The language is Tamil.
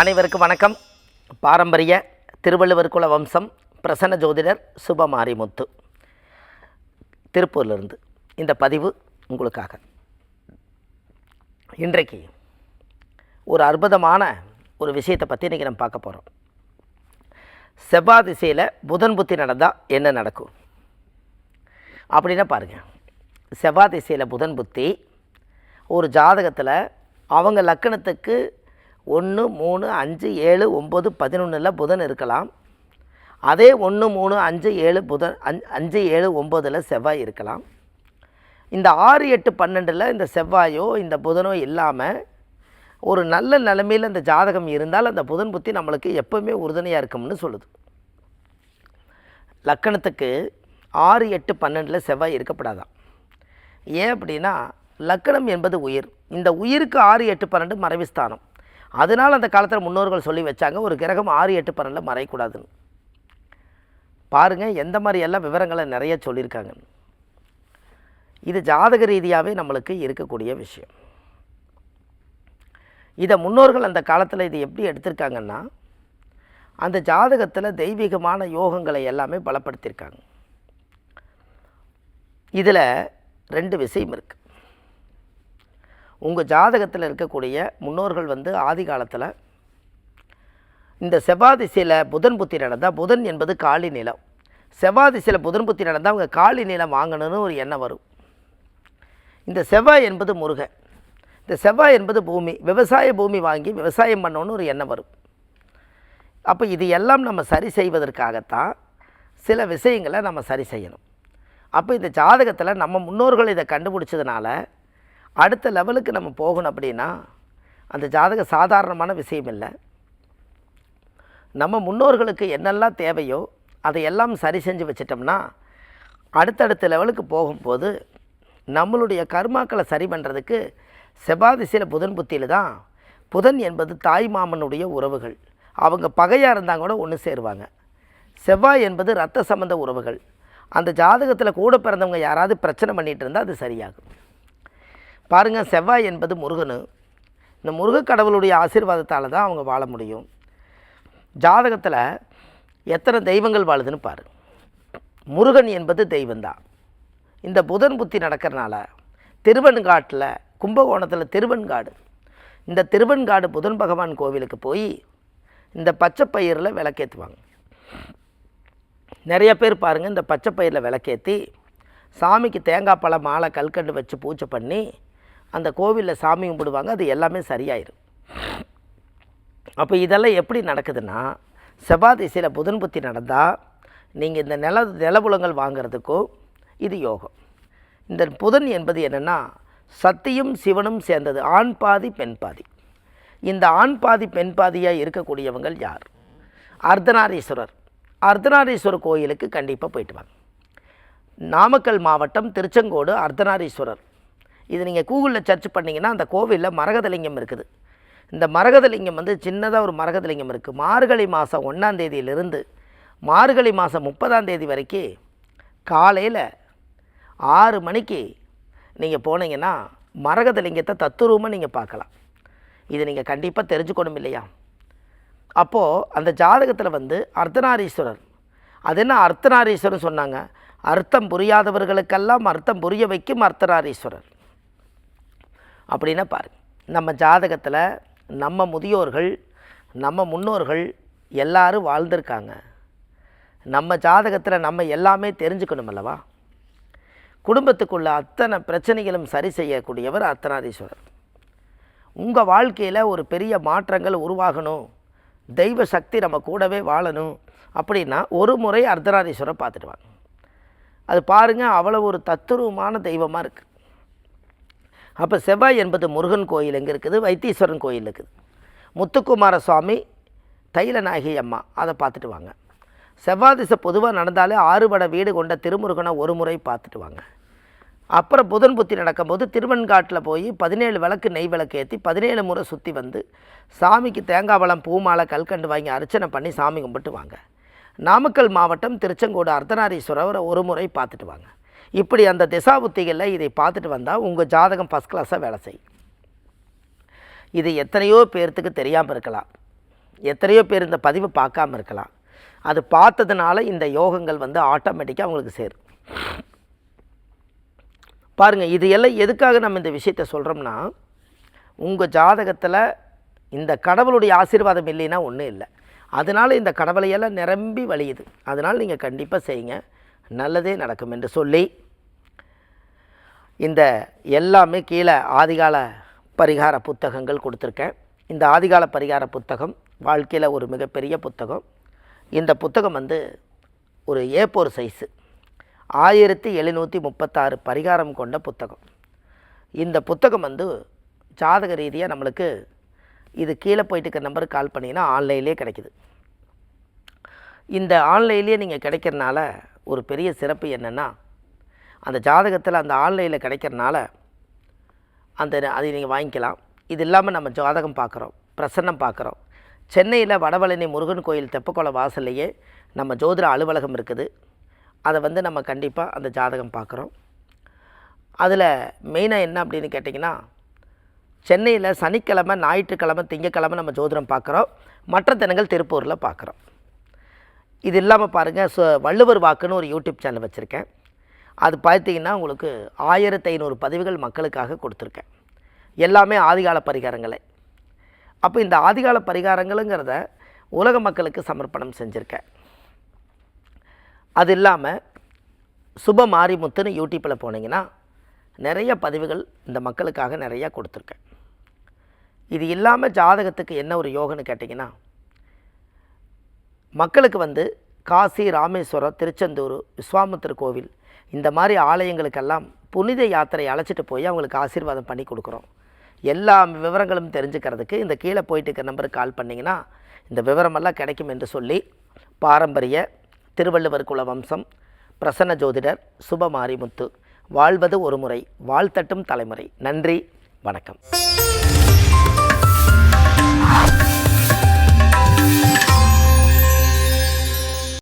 அனைவருக்கும் வணக்கம். பாரம்பரிய திருவள்ளுவர் குல வம்சம் பிரசன்ன ஜோதிடர் சுபமாரிமுத்து திருப்பூரிலிருந்து இந்த பதிவு உங்களுக்காக. இன்றைக்கு ஒரு அற்புதமான ஒரு விஷயத்தை பற்றி இன்றைக்கி நம்ம பார்க்க போகிறோம். செவ்வாய் திசையில் புதன் புத்தி நடந்தால் என்ன நடக்கும் அப்படின்னா பாருங்கள். செவ்வாய் திசையில் புதன் புத்தி ஒரு ஜாதகத்தில் அவங்க லக்கணத்துக்கு 1, 3, 5, 7, 9, 11 புதன் இருக்கலாம். அதே 1, 3, 5, 7 புதன் 5, 7, 9 செவ்வாய் இருக்கலாம். இந்த 6, 8, 12 இந்த செவ்வாயோ இந்த புதனோ இல்லாமல் ஒரு நல்ல நிலைமையில் இந்த ஜாதகம் இருந்தால் அந்த புதன் புத்தி நம்மளுக்கு எப்போவுமே உறுதுணையாக இருக்கும்னு சொல்லுது. லக்கணத்துக்கு 6, 8, 12 செவ்வாய் இருக்கப்படாதான். ஏன் அப்படின்னா லக்கணம் என்பது உயிர். இந்த உயிருக்கு 6, 8, 12 மறைவுஸ்தானம். அதனால் அந்த காலத்தில் முன்னோர்கள் சொல்லி வச்சாங்க ஒரு கிரகம் 6, 8, 12 மறையக்கூடாதுன்னு. பாருங்கள் எந்த மாதிரி எல்லாம் விவரங்களை நிறைய சொல்லியிருக்காங்க. இது ஜாதக ரீதியாகவே நம்மளுக்கு இருக்கக்கூடிய விஷயம். இதை முன்னோர்கள் அந்த காலத்தில் இது எப்படி எடுத்திருக்காங்கன்னா அந்த ஜாதகத்தில் தெய்வீகமான யோகங்களை எல்லாமே பலப்படுத்தியிருக்காங்க. இதில் 2 விஷயம் இருக்குது. உங்கள் ஜாதகத்தில் இருக்கக்கூடிய முன்னோர்கள் ஆதி காலத்தில் இந்த செவ்வாய் திசையில் புதன் புத்தி நடந்தால், புதன் என்பது காளி நிலம், செவ்வாய் திசையில் புதன் புத்தி நடந்தால் அவங்க காளி நிலம் வாங்கணும்னு ஒரு எண்ணம் வரும். இந்த செவ்வாய் என்பது முருகன், இந்த செவ்வாய் என்பது பூமி, விவசாய பூமி வாங்கி விவசாயம் பண்ணணும்னு ஒரு எண்ணம் வரும். அப்போ இது எல்லாம் நம்ம சரி செய்வதற்காகத்தான் சில விஷயங்களை நம்ம சரி செய்யணும். அப்போ இந்த ஜாதகத்தில் நம்ம முன்னோர்கள் இதை கண்டுபிடிச்சதுனால அடுத்த லெவலுக்கு நம்ம போகணும். அப்படின்னா அந்த ஜாதகம் சாதாரணமான விஷயம் இல்லை. நம்ம முன்னோர்களுக்கு என்னெல்லாம் தேவையோ அதையெல்லாம் சரி செஞ்சு வச்சிட்டோம்னா அடுத்தடுத்த லெவலுக்கு போகும்போது நம்மளுடைய கர்மாக்களை சரி பண்ணுறதுக்கு செவ்வாய் திசையில் புதன் புத்தியில் தான். புதன் என்பது தாய் மாமனுடைய உறவுகள், அவங்க பகையாக இருந்தாங்க கூட ஒன்று சேருவாங்க. செவ்வாய் என்பது இரத்த சம்பந்த உறவுகள். அந்த ஜாதகத்தில் கூட பிறந்தவங்க யாராவது பிரச்சனை பண்ணிகிட்டு இருந்தால் அது சரியாகும். பாருங்கள், செவ்வாய் என்பது முருகனு. இந்த முருகக் கடவுளுடைய ஆசீர்வாதத்தால் தான் அவங்க வாழ முடியும். ஜாதகத்தில் எத்தனை தெய்வங்கள் வாழுதுன்னு பாரு. முருகன் என்பது தெய்வந்தான். இந்த புதன் புத்தி நடக்கிறனால திருவெண்காட்டில் கும்பகோணத்தில் திருவெண்காடு, இந்த திருவெண்காடு புதன் பகவான் கோவிலுக்கு போய் இந்த பச்சை பயிரில் விளக்கேற்றுவாங்க. நிறைய பேர் பாருங்கள் இந்த பச்சை பயிரில் விளக்கேற்றி சாமிக்கு தேங்காய் பழம் மாலை கல்கண்டு வச்சு பூஜை பண்ணி அந்த கோவிலில் சாமி கும்பிடுவாங்க. அது எல்லாமே சரியாயிடும். அப்போ இதெல்லாம் எப்படி நடக்குதுன்னா செவ்வாய் திசையில் புதன் புத்தி நடந்தால் நீங்கள் இந்த நிலபுலங்கள் வாங்கிறதுக்கும் இது யோகம். இந்த புதன் என்பது என்னென்னா சக்தியும் சிவனும் சேர்ந்தது, ஆண் பாதி பெண் பாதி. இந்த ஆண் பாதி பெண் பாதியாக இருக்கக்கூடியவங்கள் யார்? அர்த்தநாரீஸ்வரர். அர்த்தநாரீஸ்வரர் கோயிலுக்கு கண்டிப்பாக போயிட்டு வாங்க. நாமக்கல் மாவட்டம் திருச்செங்கோடு அர்த்தநாரீஸ்வரர். இது நீங்கள் கூகுளில் சர்ச் பண்ணிங்கன்னா அந்த கோவிலில் மரகதலிங்கம் இருக்குது. இந்த மரகதலிங்கம் சின்னதாக ஒரு மரகதலிங்கம் இருக்குது. மார்கழி மாதம் 1ஆம் தேதியிலிருந்து மார்கழி மாதம் 30ஆம் தேதி வரைக்கும் காலையில் 6 மணிக்கு நீங்கள் போனீங்கன்னா மரகதலிங்கத்தை தத்துரூபமாக நீங்கள் பார்க்கலாம். இது நீங்கள் கண்டிப்பாக தெரிஞ்சுக்கணும் இல்லையா? அப்போது அந்த ஜாதகத்தில் அர்த்தநாரீஸ்வரர். அது என்ன அர்த்தநாரீஸ்வரர் சொன்னாங்க? அர்த்தம் புரியாதவர்களுக்கெல்லாம் அர்த்தம் புரிய வைக்கும் அர்த்தநாரீஸ்வரர் அப்படின்னா பாருங்கள். நம்ம ஜாதகத்தில் நம்ம முதியோர்கள் நம்ம முன்னோர்கள் எல்லாரும் வாழ்ந்திருக்காங்க. நம்ம ஜாதகத்தில் நம்ம எல்லாமே தெரிஞ்சுக்கணும் அல்லவா? குடும்பத்துக்குள்ள அத்தனை பிரச்சனைகளும் சரி செய்யக்கூடியவர் அர்த்தநாரீஸ்வரர். உங்கள் வாழ்க்கையில் ஒரு பெரிய மாற்றங்கள் உருவாகணும், தெய்வ சக்தி நம்ம கூடவே வாழணும் அப்படின்னா ஒரு முறை அர்த்தநாரீஸ்வரர் பார்த்துட்டு வாங்க. அது பாருங்கள், அவ்வளோ ஒரு தத்துரூபமான தெய்வமாக இருக்குது. அப்போ செவ்வாய் என்பது முருகன் கோயில் எங்கே இருக்குது? வைத்தீஸ்வரன் கோயில் இருக்குது. முத்துக்குமார சுவாமி, தைலநாயகி அம்மா, அதை பார்த்துட்டு வாங்க. செவ்வாய் திசை பொதுவாக நடந்தாலே 6 வட வீடு கொண்ட திருமுருகனை ஒரு முறை பார்த்துட்டு வாங்க. அப்புறம் புதன் புத்தி நடக்கும்போது திருவெண்காட்டில் போய் 17 விளக்கு நெய் விளக்கு ஏற்றி 17 முறை சுற்றி சாமிக்கு தேங்காய் பழம் பூமாலை கல்கண்டு வாங்கி அர்ச்சனை பண்ணி சாமி கும்பிட்டு வாங்க. நாமக்கல் மாவட்டம் திருச்செங்கோடு அர்த்தநாரீஸ்வரரை ஒரு முறை பார்த்துட்டு வாங்க. இப்படி அந்த திசா புத்திகளில் இதை பார்த்துட்டு வந்தால் உங்கள் ஜாதகம் ஃபஸ்ட் கிளாஸாக வேலை செய்யும். இது எத்தனையோ பேர்த்துக்கு தெரியாமல் இருக்கலாம். எத்தனையோ பேர் இந்த பதிவை பார்க்காம இருக்கலாம். அது பார்த்ததுனால இந்த யோகங்கள் வந்து ஆட்டோமேட்டிக்காக அவங்களுக்கு சேரும். பாருங்கள், இது எல்லாம் எதுக்காக நம்ம இந்த விஷயத்தை சொல்கிறோம்னா, உங்கள் ஜாதகத்தில் இந்த கடவுளுடைய ஆசீர்வாதம் இல்லைன்னா ஒன்றும் இல்லை. அதனால் இந்த கடவுளையெல்லாம் நிரம்பி வழியுது. அதனால் நீங்கள் கண்டிப்பாக செய்யுங்க, நல்லதே நடக்கும் என்று சொல்லி, இந்த எல்லாமே கீழே ஆதிகால பரிகார புத்தகங்கள் கொடுத்துருக்கேன். இந்த ஆதிகால பரிகார புத்தகம் வாழ்க்கையில் ஒரு மிகப்பெரிய புத்தகம். இந்த புத்தகம் வந்து ஒரு A4 சைஸு 1736 பரிகாரம் கொண்ட புத்தகம். இந்த புத்தகம் வந்து ஜாதக ரீதியாக நம்மளுக்கு இது கீழே போயிட்டு இருக்க நம்பருக்கு கால் பண்ணிங்கன்னா ஆன்லைன்லேயே கிடைக்குது. இந்த ஆன்லைன்லேயே நீங்கள் கிடைக்கிறனால ஒரு பெரிய சிறப்பு என்னென்னா, அந்த ஜாதகத்தில் அந்த ஆன்லைனில் கிடைக்கிறனால அதை நீங்கள் வாங்கிக்கலாம். இது இல்லாமல் நம்ம ஜாதகம் பார்க்குறோம், பிரசன்னம் பார்க்குறோம். சென்னையில் வடபழனி முருகன் கோயில் தெப்பக்குளம் வாசல்லையே நம்ம ஜோதிட அலுவலகம் இருக்குது. அதை வந்து நம்ம கண்டிப்பாக அந்த ஜாதகம் பார்க்குறோம். அதில் மெயினாக என்ன அப்படின்னு கேட்டிங்கன்னா, சென்னையில் சனிக்கிழமை, ஞாயிற்றுக்கிழமை, திங்கக்கிழமை நம்ம ஜோதிடம் பார்க்குறோம். மற்ற தினங்கள் திருப்பூரில் பார்க்குறோம். இது இல்லாமல் பாருங்கள், வள்ளுவர் வாக்குன்னு ஒரு யூடியூப் சேனல் வச்சுருக்கேன். அது பார்த்திங்கன்னா உங்களுக்கு 1500 பதிவுகள் மக்களுக்காக கொடுத்துருக்கேன். எல்லாமே ஆதிகால பரிகாரங்களே. அப்போ இந்த ஆதிகால பரிகாரங்களுங்கிறத உலக மக்களுக்கு சமர்ப்பணம் செஞ்சுருக்கேன். அது இல்லாமல் சுப மாரிமுத்துன்னு யூடியூப்பில் போனீங்கன்னா நிறைய பதிவுகள் இந்த மக்களுக்காக நிறையா கொடுத்துருக்கேன். இது இல்லாமல் ஜாதகத்துக்கு என்ன ஒரு யோகன்னு கேட்டிங்கன்னா, மக்களுக்கு வந்து காசி, ராமேஸ்வரம், திருச்செந்தூர், விஸ்வாமித்திர கோவில் இந்த மாதிரி ஆலயங்களுக்கெல்லாம் புனித யாத்திரை அழைச்சிட்டு போய் அவங்களுக்கு ஆசீர்வாதம் பண்ணி கொடுக்குறோம். எல்லா விவரங்களும் தெரிஞ்சுக்கிறதுக்கு இந்த கீழே போயிட்டு இருக்க நம்பருக்கு கால் பண்ணிங்கன்னா இந்த விவரமெல்லாம் கிடைக்கும் என்று சொல்லி, பாரம்பரிய திருவள்ளுவர் குல வம்சம், பிரசன்ன ஜோதிடர் சுப மாரிமுத்து, வாழ்வது ஒரு முறை, வாழ்த்தட்டும் தலைமுறை. நன்றி, வணக்கம்.